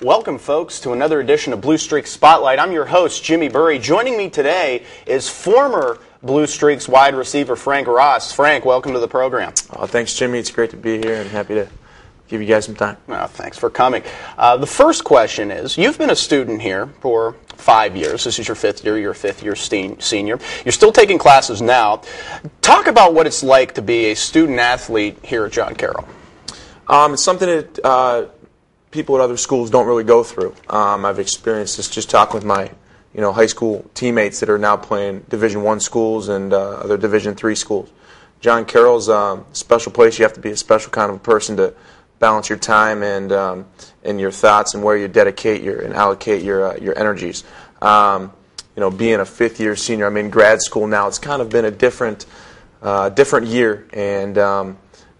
Welcome, folks, to another edition of Blue Streak Spotlight. I'm your host, Jimmy Burry. Joining me today is former Blue Streaks wide receiver Frank Ross. Frank, welcome to the program. Thanks, Jimmy. It's great to be here and happy to give you guys some time. Well, thanks for coming. The first question is, you've been a student here for 5 years. This is your fifth year. You're a fifth-year senior. You're still taking classes now. Talk about what it's like to be a student-athlete here at John Carroll. It's something that people at other schools don't really go through. I've experienced this just talking with my high school teammates that are now playing Division I schools and other Division III schools. John Carroll's a special place. You have to be a special kind of person to balance your time and your thoughts and where you dedicate and allocate your energies. Being a fifth-year senior, I'm in grad school now. It's kind of been a different year and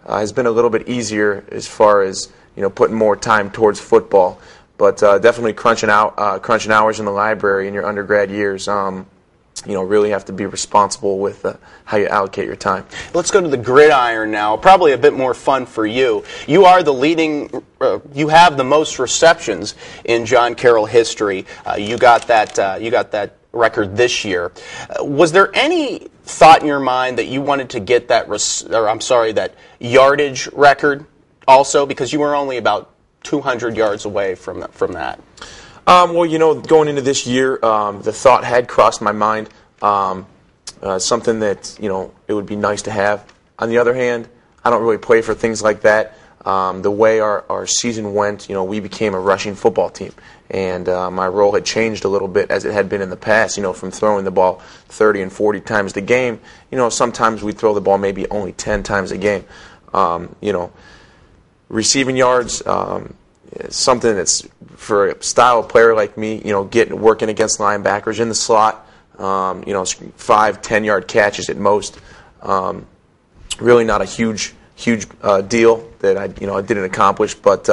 has been a little bit easier as far as putting more time towards football. But definitely crunching hours in the library in your undergrad years. Really have to be responsible with how you allocate your time. Let's go to the gridiron now. Probably a bit more fun for you. You are the leading. You have the most receptions in John Carroll history. You got that record this year. Was there any thought in your mind that you wanted to get that yardage record also, because you were only about 200 yards away from that? Going into this year, the thought had crossed my mind, something that, it would be nice to have. On the other hand, I don't really play for things like that. The way our season went, we became a rushing football team, and my role had changed a little bit as it had been in the past, from throwing the ball 30 and 40 times a game. Sometimes we'd throw the ball maybe only 10 times a game. Receiving yards, something that's for a style player like me, working against linebackers in the slot, 5-10 yard catches at most. Really not a huge deal that I didn't accomplish, but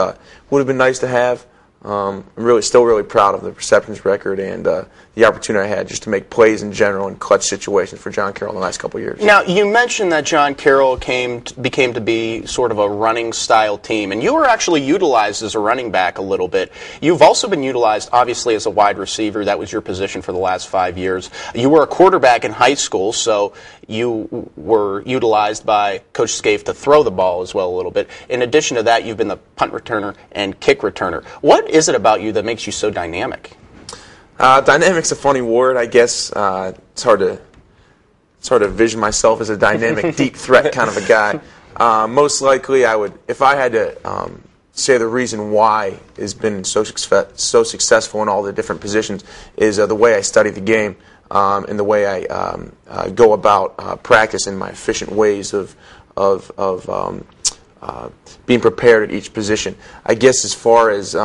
would have been nice to have. I'm still really proud of the receptions record and the opportunity I had just to make plays in general in clutch situations for John Carroll in the last couple of years. Now, you mentioned that John Carroll became to be sort of a running style team, and you were actually utilized as a running back a little bit. You've also been utilized, obviously, as a wide receiver. That was your position for the last 5 years. You were a quarterback in high school, so you were utilized by Coach Scaife to throw the ball as well a little bit. In addition to that, you've been the punt returner and kick returner. What is it about you that makes you so dynamic? Dynamic's a funny word, I guess. It's hard to vision myself as a dynamic, deep threat kind of a guy. Most likely, I would, if I had to say the reason why it's been so successful in all the different positions, is the way I study the game and the way I go about practice and my efficient ways of being prepared at each position. I guess as far as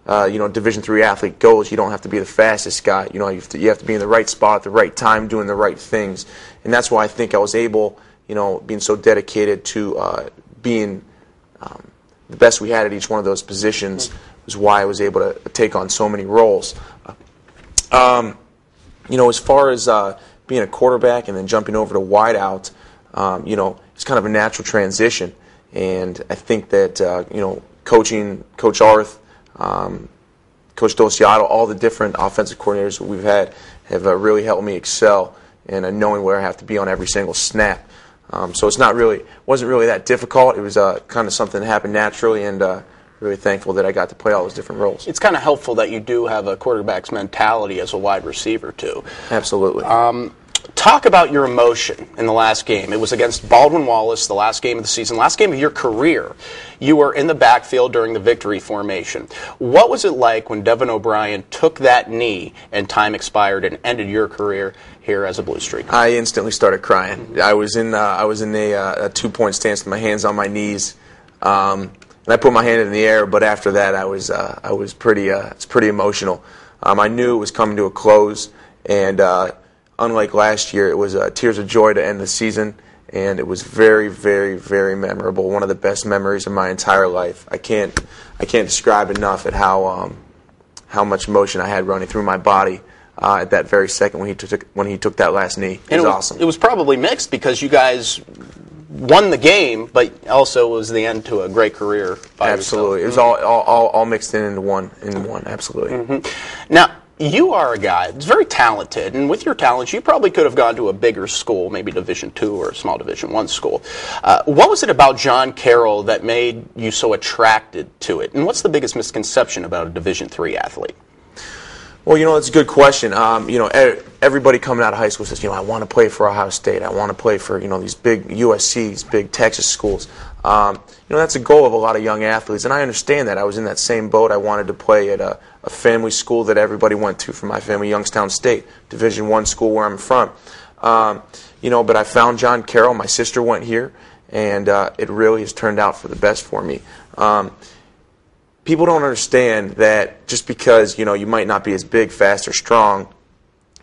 Division III athlete goes, you don't have to be the fastest guy. You have to be in the right spot at the right time, doing the right things, and that's why I think I was able, being so dedicated to being the best we had at each one of those positions, was why I was able to take on so many roles. As far as being a quarterback and then jumping over to wideout, it's kind of a natural transition, and I think that coaching Coach Arth, Coach Dosiato, all the different offensive coordinators that we've had have really helped me excel in knowing where I have to be on every single snap. So it wasn't really that difficult. It was kind of something that happened naturally, and really thankful that I got to play all those different roles. It's kind of helpful that you do have a quarterback's mentality as a wide receiver, too. Absolutely. Talk about your emotion in the last game. It was against Baldwin Wallace, the last game of the season, last game of your career. You were in the backfield during the victory formation. What was it like when Devin O'Brien took that knee and time expired and ended your career here as a Blue Streak? I instantly started crying. I was in a 2-point stance with my hands on my knees, and I put my hand in the air. But after that, I was pretty emotional. I knew it was coming to a close, and unlike last year, it was tears of joy to end the season, and it was very, very, very memorable. One of the best memories of my entire life. I can't describe enough at how much emotion I had running through my body at that very second when he took that last knee. It was awesome. It was probably mixed because you guys won the game, but also was the end to a great career. Absolutely, yourself. It was all mixed into one. Absolutely. Mm-hmm. Now, you are a guy that's very talented, and with your talents, you probably could have gone to a bigger school, maybe Division II or a small Division I school. What was it about John Carroll that made you so attracted to it? And what's the biggest misconception about a Division III athlete? Well, that's a good question. Everybody coming out of high school says, I want to play for Ohio State. I want to play for, these big USC, these big Texas schools. That's a goal of a lot of young athletes, and I understand that. I was in that same boat. I wanted to play at a family school that everybody went to. For my family, Youngstown State, Division I school where I'm from. But I found John Carroll. My sister went here, and it really has turned out for the best for me. People don't understand that just because you might not be as big, fast, or strong,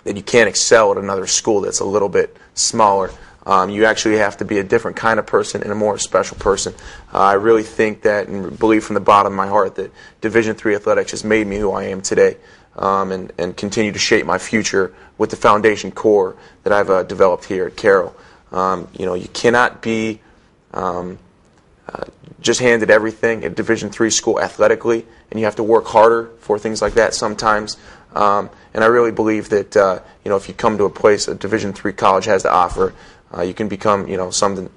that you can't excel at another school that's a little bit smaller. You actually have to be a different kind of person and a more special person. I really think that and believe from the bottom of my heart that Division III athletics has made me who I am today, and continue to shape my future with the foundation core that I've developed here at Carroll. You cannot be just handed everything at Division III school athletically, and you have to work harder for things like that sometimes. And I really believe that if you come to a place a Division III college has to offer, you can become something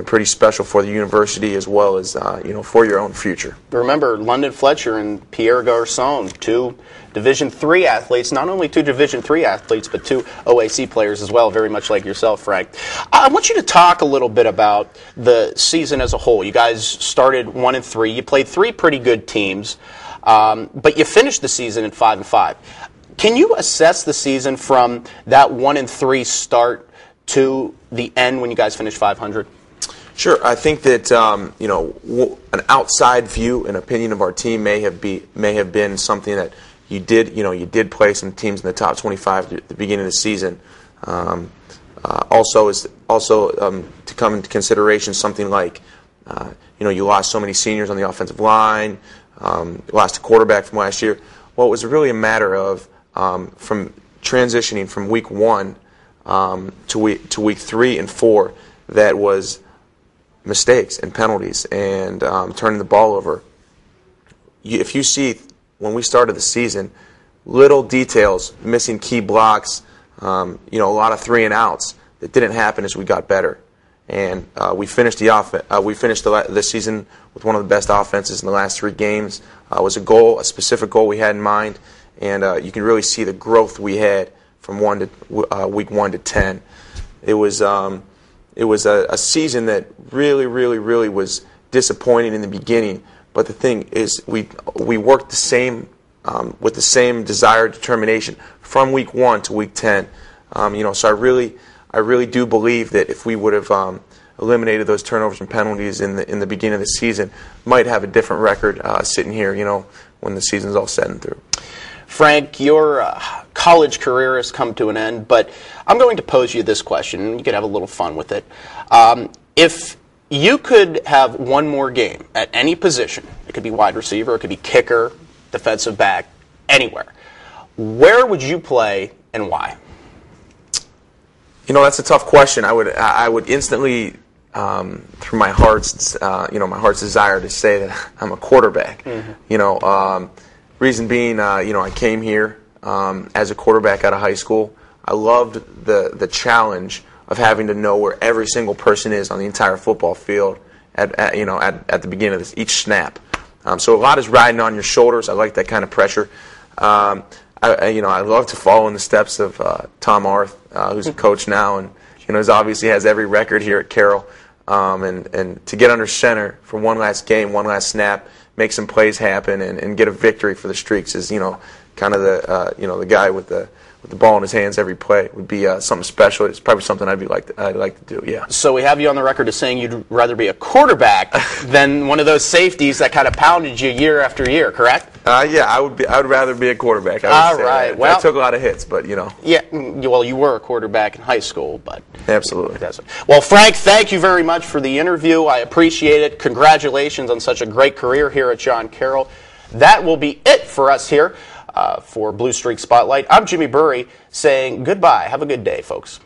pretty special for the university as well as for your own future. Remember, London Fletcher and Pierre Garçon, two Division III athletes, not only two Division III athletes, but two OAC players as well, very much like yourself, Frank. I want you to talk a little bit about the season as a whole. You guys started 1-3. You played three pretty good teams, but you finished the season at 5-5. Can you assess the season from that 1-3 start to the end when you guys finished 500? Sure. I think that an outside view, an opinion of our team may have been something that you did play some teams in the top 25 at the beginning of the season. Also to come into consideration something like you lost so many seniors on the offensive line, you lost a quarterback from last year. Well, it was really a matter of from transitioning from week 1 to week 3 and 4, that was mistakes and penalties and turning the ball over. If you see when we started the season, little details, missing key blocks, a lot of 3 and outs that didn't happen as we got better, and we finished the season with one of the best offenses in the last 3 games. It was a specific goal we had in mind, and you can really see the growth we had from week 1 to 10. It was a season that really was disappointing in the beginning. But the thing is, we worked the same with the same desire, determination from week 1 to week 10. So I really do believe that if we would have eliminated those turnovers and penalties in the beginning of the season, might have a different record sitting here. When the season's all said and through. Frank, your college career has come to an end, but I'm going to pose you this question, and you could have a little fun with it. If you could have one more game at any position, it could be wide receiver, it could be kicker, defensive back, anywhere, where would you play and why? That's a tough question. I would instantly, through my heart's desire, to say that I'm a quarterback. Mm-hmm. Reason being, I came here as a quarterback out of high school. I loved the challenge of having to know where every single person is on the entire football field at the beginning of each snap. So a lot is riding on your shoulders. I like that kind of pressure. I love to follow in the steps of Tom Arth, who's a coach now, and obviously has every record here at Carroll. And to get under center for one last game, one last snap, make some plays happen, and get a victory for the Streaks is kind of the guy with the ball in his hands every play would be something special. It's probably something I'd like to do. Yeah. So we have you on the record as saying you'd rather be a quarterback than one of those safeties that kind of pounded you year after year, correct? Yeah, I would rather be a quarterback. All right. Well, I took a lot of hits, but Yeah. Well, you were a quarterback in high school, but absolutely. Well, Frank, thank you very much for the interview. I appreciate it. Congratulations on such a great career here at John Carroll. That will be it for us here. For Blue Streak Spotlight, I'm Jimmy Burry saying goodbye. Have a good day, folks.